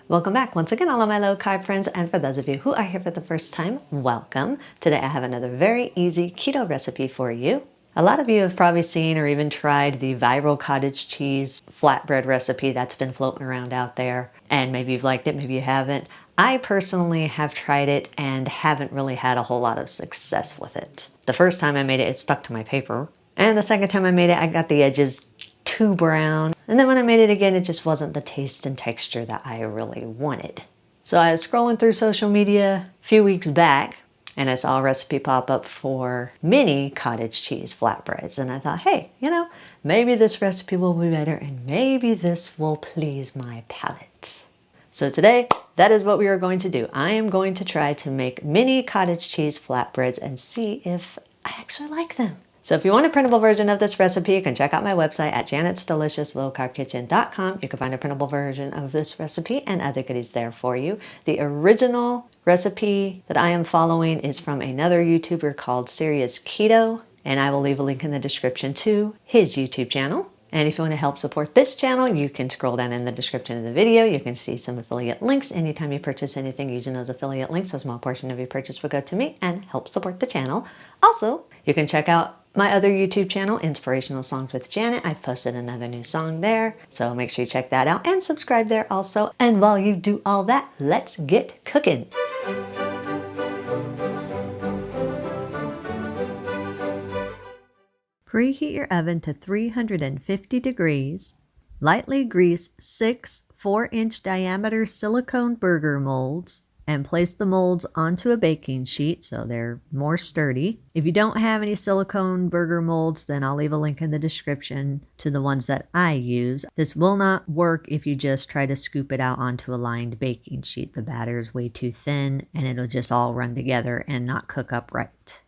Welcome back once again, all of my low carb friends, and for those of you who are here for the first time, welcome. Today I have another very easy keto recipe for you. A lot of you have probably seen or even tried the viral cottage cheese flatbread recipe that's been floating around out there, and maybe you've liked it, maybe you haven't. I personally have tried it and haven't really had a whole lot of success with it. The first time I made it, it stuck to my paper, and the second time I made it, I got the edges too brown. And then when I made it again, it just wasn't the taste and texture that I really wanted. So I was scrolling through social media a few weeks back and I saw a recipe pop up for mini cottage cheese flatbreads. And I thought, hey, maybe this recipe will be better and maybe this will please my palate. So today, that is what we are going to do. I am going to try to make mini cottage cheese flatbreads and see if I actually like them. So if you want a printable version of this recipe, you can check out my website at janetsdeliciouslowcarbkitchen.com. You can find a printable version of this recipe and other goodies there for you. The original recipe that I am following is from another YouTuber called Serious Keto, and I will leave a link in the description to his YouTube channel. And if you want to help support this channel, you can scroll down in the description of the video. You can see some affiliate links. Anytime you purchase anything using those affiliate links, a small portion of your purchase will go to me and help support the channel. Also, you can check out my other YouTube channel, Inspirational Songs with Janet. I've posted another new song there, so make sure you check that out and subscribe there also. And while you do all that, let's get cooking. Preheat your oven to 350 degrees. Lightly grease 6 4-inch diameter silicone burger molds and place the molds onto a baking sheet so they're more sturdy. If you don't have any silicone burger molds, then I'll leave a link in the description to the ones that I use. This will not work if you just try to scoop it out onto a lined baking sheet. The batter is way too thin and it'll just all run together and not cook up right.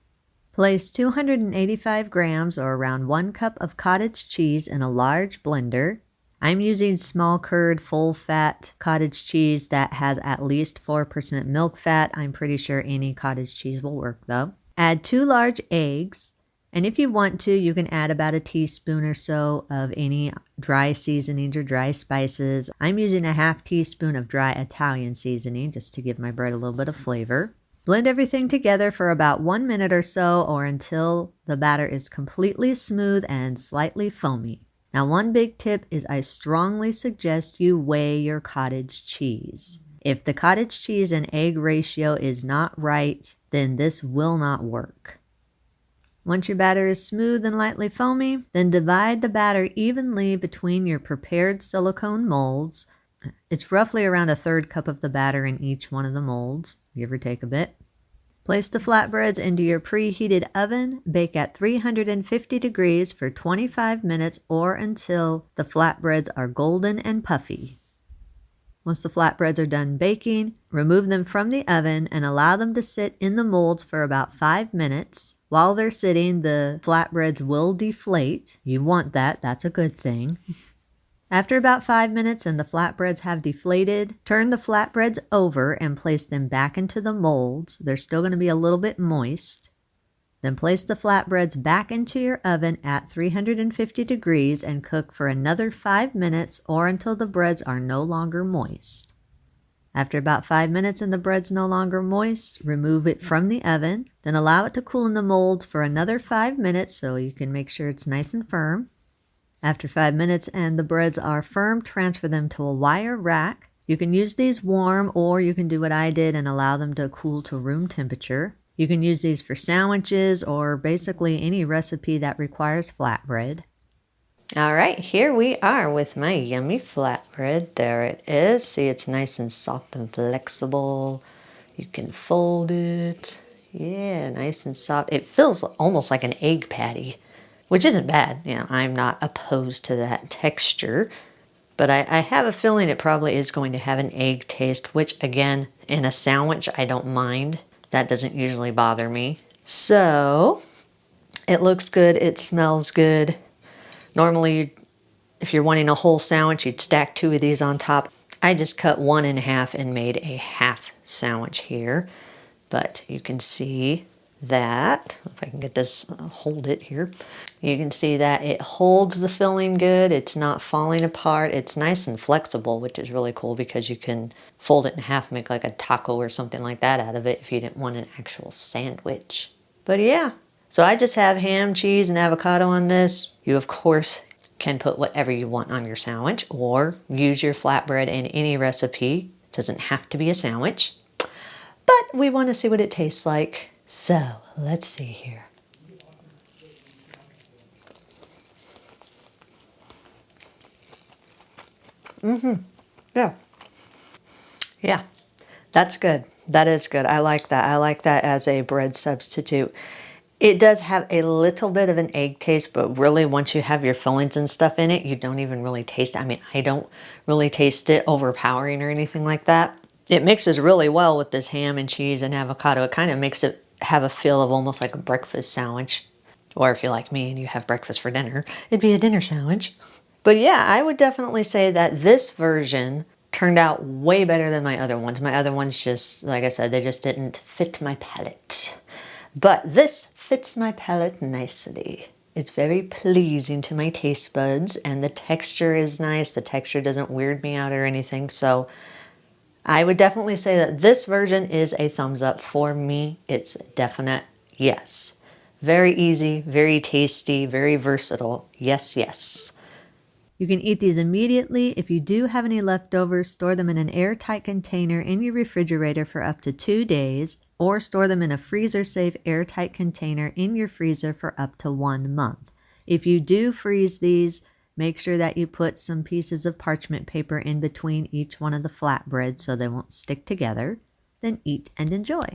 Place 285 grams or around 1 cup of cottage cheese in a large blender. I'm using small curd, full fat cottage cheese that has at least 4% milk fat. I'm pretty sure any cottage cheese will work though. Add 2 large eggs, and if you want to, you can add about a teaspoon or so of any dry seasonings or dry spices. I'm using a half teaspoon of dry Italian seasoning just to give my bread a little bit of flavor. Blend everything together for about 1 minute or so, or until the batter is completely smooth and slightly foamy. Now, one big tip is I strongly suggest you weigh your cottage cheese. If the cottage cheese and egg ratio is not right, then this will not work. Once your batter is smooth and lightly foamy, then divide the batter evenly between your prepared silicone molds. It's roughly around a 1/3 cup of the batter in each one of the molds, give or take a bit. Place the flatbreads into your preheated oven. Bake at 350 degrees for 25 minutes or until the flatbreads are golden and puffy. Once the flatbreads are done baking, remove them from the oven and allow them to sit in the molds for about 5 minutes. While they're sitting, the flatbreads will deflate. You want that, that's a good thing. After about 5 minutes and the flatbreads have deflated, turn the flatbreads over and place them back into the molds. They're still going to be a little bit moist. Then place the flatbreads back into your oven at 350 degrees and cook for another 5 minutes or until the breads are no longer moist. After about 5 minutes and the bread's no longer moist, remove it from the oven. Then allow it to cool in the molds for another 5 minutes so you can make sure it's nice and firm. After 5 minutes and the breads are firm, transfer them to a wire rack. You can use these warm, or you can do what I did and allow them to cool to room temperature. You can use these for sandwiches or basically any recipe that requires flatbread. All right, here we are with my yummy flatbread. There it is. See, it's nice and soft and flexible. You can fold it. Yeah, nice and soft. It feels almost like an egg patty, which isn't bad. I'm not opposed to that texture, but I have a feeling it probably is going to have an egg taste, which again, in a sandwich, I don't mind. That doesn't usually bother me. So it looks good. It smells good. Normally, if you're wanting a whole sandwich, you'd stack 2 of these on top. I just cut 1 in half and made a half sandwich here, but you can see that, if I can get this, hold it here, you can see that it holds the filling good. It's not falling apart. It's nice and flexible, which is really cool because you can fold it in half, make like a taco or something like that out of it if you didn't want an actual sandwich. But yeah, so I just have ham, cheese, and avocado on this. You, of course, can put whatever you want on your sandwich or use your flatbread in any recipe. It doesn't have to be a sandwich. But we want to see what it tastes like. So let's see here. Yeah. Yeah. That's good. That is good. I like that. I like that as a bread substitute. It does have a little bit of an egg taste, but really once you have your fillings and stuff in it, you don't even really taste it. I mean, I don't really taste it overpowering or anything like that. It mixes really well with this ham and cheese and avocado. It kind of makes it have a feel of almost like a breakfast sandwich. Or if you're like me and you have breakfast for dinner, it'd be a dinner sandwich. But yeah, I would definitely say that this version turned out way better than my other ones. My other ones just, like I said, they just didn't fit my palate. But this fits my palate nicely. It's very pleasing to my taste buds and the texture is nice. The texture doesn't weird me out or anything. So I would definitely say that this version is a thumbs up for me. It's a definite yes. Very easy, very tasty, very versatile. Yes, yes. You can eat these immediately. If you do have any leftovers, store them in an airtight container in your refrigerator for up to 2 days, or store them in a freezer-safe airtight container in your freezer for up to 1 month. If you do freeze these, make sure that you put some pieces of parchment paper in between each one of the flatbreads so they won't stick together. Then eat and enjoy.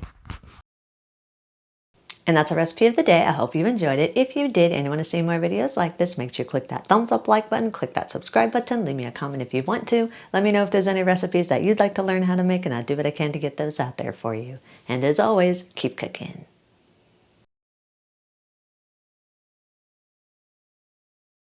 And that's a recipe of the day. I hope you enjoyed it. If you did and you want to see more videos like this, make sure you click that thumbs up like button, click that subscribe button, leave me a comment if you want to. Let me know if there's any recipes that you'd like to learn how to make, and I'll do what I can to get those out there for you. And as always, keep cooking.